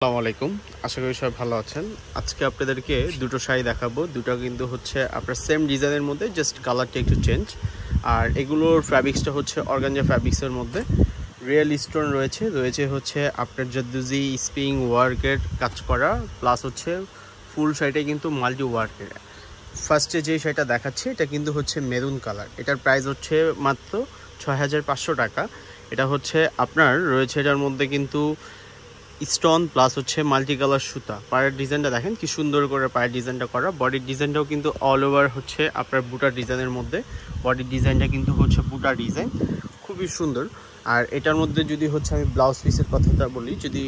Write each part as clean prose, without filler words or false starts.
আসসালামু আলাইকুম, আশা করি সবাই ভালো আছেন। আজকে আপনাদেরকে দুটো শাড়ি দেখাবো। দুটো কিন্তু হচ্ছে আপনার সেম ডিজাইনের মধ্যে, জাস্ট কালারটা একটু চেঞ্জ। আর এগুলোর ফ্যাব্রিক্সটা হচ্ছে অর্গানজা ফ্যাব্রিক্সের মধ্যে রিয়েল স্টোন রয়েছে হচ্ছে আপনার জারদোজি স্প্রিং ওয়ার্কের কাজ করা, প্লাস হচ্ছে ফুল শাড়িটা কিন্তু মাল্টি ওয়ার্কের। ফার্স্টে যে শাড়িটা দেখাচ্ছি এটা কিন্তু হচ্ছে মেরুন কালার। এটার প্রাইস হচ্ছে মাত্র ৬৫০০ টাকা। এটা হচ্ছে আপনার রয়েছে, এটার মধ্যে কিন্তু স্টোন প্লাস হচ্ছে মাল্টি কালার সুতা। পায়ের ডিজাইনটা দেখেন কি সুন্দর করে পায়ের ডিজাইনটা করা। বডির ডিজাইনটাও কিন্তু অল ওভার হচ্ছে আপনার বুটার ডিজাইনের মধ্যে। বডির ডিজাইনটা কিন্তু হচ্ছে বুটার ডিজাইন, খুবই সুন্দর। আর এটার মধ্যে যদি হচ্ছে আমি ব্লাউজ পিসের কথাটা বলি, যদি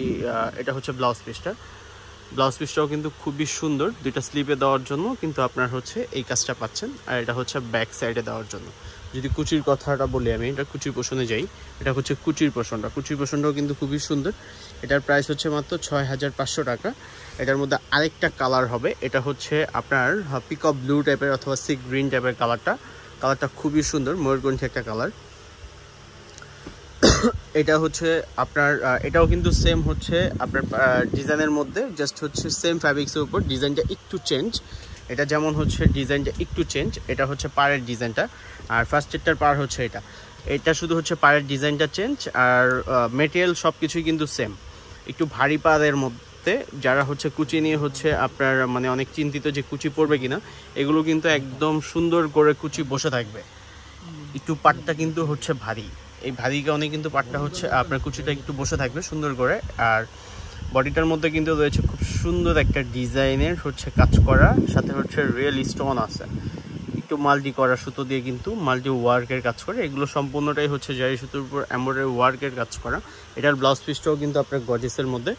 এটা হচ্ছে ব্লাউজ পিসটাও কিন্তু খুবই সুন্দর। দুইটা স্লিপে দেওয়ার জন্য কিন্তু আপনার হচ্ছে এই কাজটা পাচ্ছেন। আর এটা হচ্ছে ব্যাক সাইডে দেওয়ার জন্য। যদি কুচির কথাটা বলি, আমি এটা কুচির পোষণে যাই, এটা হচ্ছে কুচির পোষণটাও কিন্তু খুবই সুন্দর। এটার প্রাইস হচ্ছে মাত্র ৬৫০০ টাকা। এটার মধ্যে আরেকটা কালার হবে, এটা হচ্ছে আপনার পিকক ব্লু টাইপের অথবা সি গ্রিন টাইপের কালারটা খুবই সুন্দর, ময়ূরকণ্ঠী একটা কালার। এটা হচ্ছে আপনার এটাও কিন্তু সেম হচ্ছে আপনার ডিজাইনের মধ্যে, জাস্ট হচ্ছে সেম ফ্যাব্রিক্সের উপর ডিজাইনটা একটু চেঞ্জ। এটা যেমন হচ্ছে ডিজাইনটা একটু চেঞ্জ, এটা হচ্ছে পাড়ের ডিজাইনটা। আর ফার্স্টেরটার পাড় হচ্ছে এটা শুধু হচ্ছে পাড়ের ডিজাইনটা চেঞ্জ। আর মেটেরিয়াল সব কিছুই কিন্তু সেম, একটু ভারী পাড়ের মধ্যে। যারা হচ্ছে কুচি নিয়ে হচ্ছে আপনার মানে অনেক চিন্তিত যে কুচি পড়বে কিনা, এগুলো কিন্তু একদম সুন্দর করে কুচি বসে থাকবে। একটু পাটটা কিন্তু হচ্ছে ভারী, এই ভারী কারণে কিন্তু পাটটা হচ্ছে আপনার কুচিটা একটু বসে থাকবে সুন্দর করে। আর বডিটার মধ্যে কিন্তু রয়েছে খুব সুন্দর একটা ডিজাইনের হচ্ছে কাজ করা, সাথে হচ্ছে রিয়েল স্টোন আছে, একটু মাল্টি করা সুতো দিয়ে কিন্তু মাল্টি ওয়ার্কের কাজ করে। এগুলো সম্পূর্ণটাই হচ্ছে জারি সুতোর উপর এমব্রয়ডারি ওয়ার্কের কাজ করা। এটার ব্লাউজ পিসটাও কিন্তু আপনার গর্জিসের মধ্যে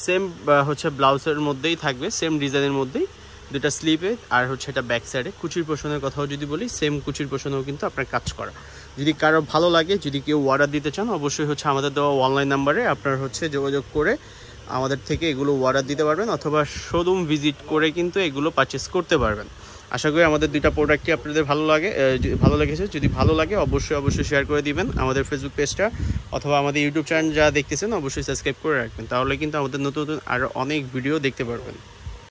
সেম হচ্ছে ব্লাউজের মধ্যেই থাকবে, সেম ডিজাইনের মধ্যেই দুটা স্লিপে। আর হচ্ছে এটা ব্যাক সাইডে কুচির পোষণের কথাও যদি বলি, সেম কুচির পোষণেও কিন্তু আপনার কাজ করা। যদি কারো ভালো লাগে, যদি কেউ অর্ডার দিতে চান, অবশ্যই হচ্ছে আমাদের দেওয়া অনলাইন নাম্বারে আপনার হচ্ছে যোগাযোগ করে আমাদের থেকে এগুলো অর্ডার দিতে পারবেন, অথবা শোরুম ভিজিট করে কিন্তু এগুলো পারচেস করতে পারবেন। আশা করি আমাদের দুইটা প্রোডাক্টই আপনাদের ভালো লেগেছে। যদি ভালো লাগে অবশ্যই শেয়ার করে দিবেন আমাদের ফেসবুক পেজটা, অথবা আমাদের ইউটিউব চ্যানেল যা দেখতেছেন অবশ্যই সাবস্ক্রাইব করে রাখবেন। তাহলে কিন্তু আমাদের নতুন আরও অনেক ভিডিও দেখতে পারবেন।